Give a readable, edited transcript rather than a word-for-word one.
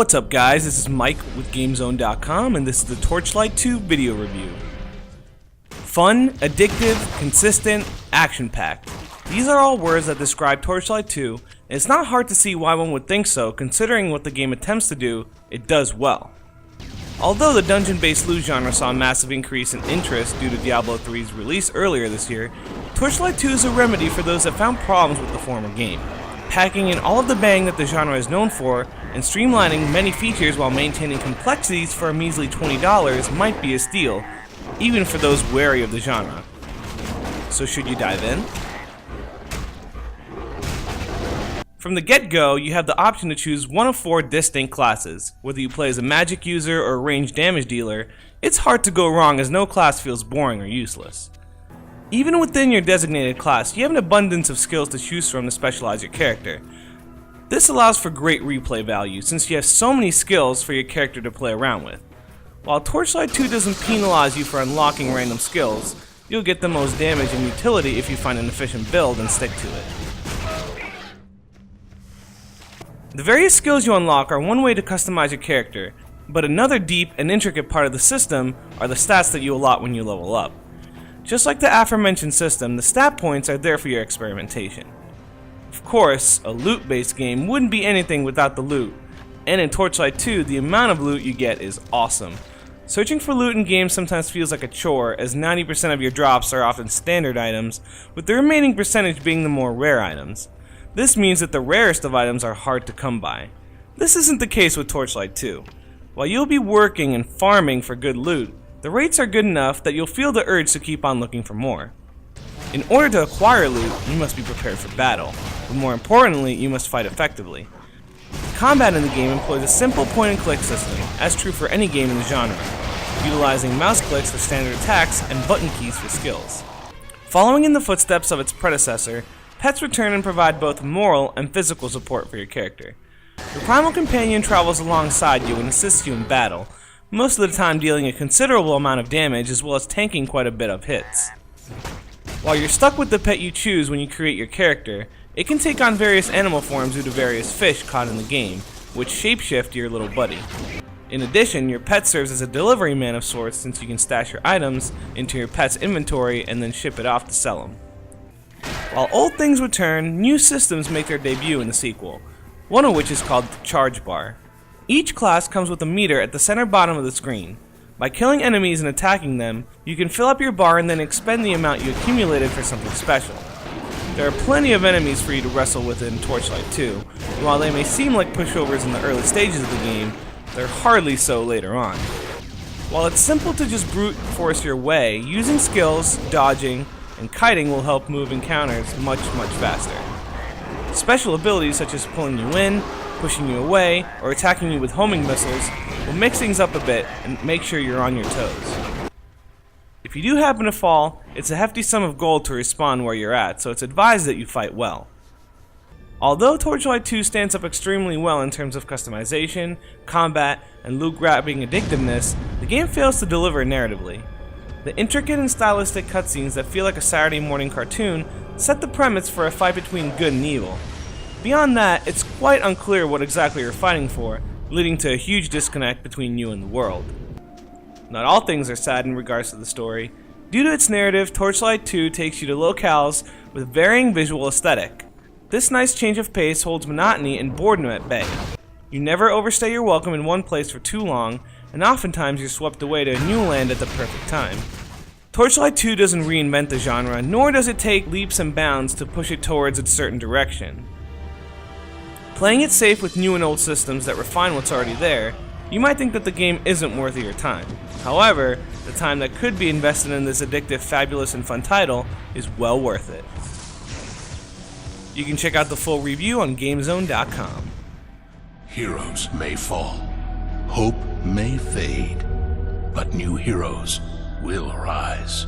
What's up guys, this is Mike with GameZone.com and this is the Torchlight II video review. Fun, addictive, consistent, action-packed. These are all words that describe Torchlight II, and it's not hard to see why one would think so considering what the game attempts to do, it does well. Although the dungeon-based loot genre saw a massive increase in interest due to Diablo 3's release earlier this year, Torchlight II is a remedy for those that found problems with the former game, packing in all of the bang that the genre is known for, and streamlining many features while maintaining complexities for a measly $20 might be a steal, even for those wary of the genre. So should you dive in? From the get-go, you have the option to choose one of 4 distinct classes. Whether you play as a magic user or a ranged damage dealer, it's hard to go wrong as no class feels boring or useless. Even within your designated class, you have an abundance of skills to choose from to specialize your character. This allows for great replay value since you have so many skills for your character to play around with. While Torchlight II doesn't penalize you for unlocking random skills, you'll get the most damage and utility if you find an efficient build and stick to it. The various skills you unlock are one way to customize your character, but another deep and intricate part of the system are the stats that you allot when you level up. Just like the aforementioned system, the stat points are there for your experimentation. Of course, a loot-based game wouldn't be anything without the loot, and in Torchlight II, the amount of loot you get is awesome. Searching for loot in games sometimes feels like a chore, as 90% of your drops are often standard items, with the remaining percentage being the more rare items. This means that the rarest of items are hard to come by. This isn't the case with Torchlight II. While you'll be working and farming for good loot, the rates are good enough that you'll feel the urge to keep on looking for more. In order to acquire loot, you must be prepared for battle, but more importantly, you must fight effectively. The combat in the game employs a simple point-and-click system, as true for any game in the genre, utilizing mouse clicks for standard attacks and button keys for skills. Following in the footsteps of its predecessor, pets return and provide both moral and physical support for your character. Your primal companion travels alongside you and assists you in battle, most of the time dealing a considerable amount of damage as well as tanking quite a bit of hits. While you're stuck with the pet you choose when you create your character, it can take on various animal forms due to various fish caught in the game, which shapeshift your little buddy. In addition, your pet serves as a delivery man of sorts since you can stash your items into your pet's inventory and then ship it off to sell them. While old things return, new systems make their debut in the sequel, one of which is called the charge bar. Each class comes with a meter at the center bottom of the screen. By killing enemies and attacking them, you can fill up your bar and then expend the amount you accumulated for something special. There are plenty of enemies for you to wrestle with in Torchlight II, and while they may seem like pushovers in the early stages of the game, they're hardly so later on. While it's simple to just brute force your way, using skills, dodging, and kiting will help move encounters much faster. Special abilities such as pulling you in, pushing you away, or attacking you with homing missiles will mix things up a bit and make sure you're on your toes. If you do happen to fall, it's a hefty sum of gold to respawn where you're at, so it's advised that you fight well. Although Torchlight II stands up extremely well in terms of customization, combat, and loot-grabbing addictiveness, the game fails to deliver narratively. The intricate and stylistic cutscenes that feel like a Saturday morning cartoon set the premise for a fight between good and evil. Beyond that, it's quite unclear what exactly you're fighting for, leading to a huge disconnect between you and the world. Not all things are sad in regards to the story. Due to its narrative, Torchlight II takes you to locales with varying visual aesthetic. This nice change of pace holds monotony and boredom at bay. You never overstay your welcome in one place for too long, and oftentimes you're swept away to a new land at the perfect time. Torchlight II doesn't reinvent the genre, nor does it take leaps and bounds to push it towards a certain direction. Playing it safe with new and old systems that refine what's already there, you might think that the game isn't worth your time. However, the time that could be invested in this addictive, fabulous, and fun title is well worth it. You can check out the full review on GameZone.com. Heroes may fall, hope may fade, but new heroes will arise.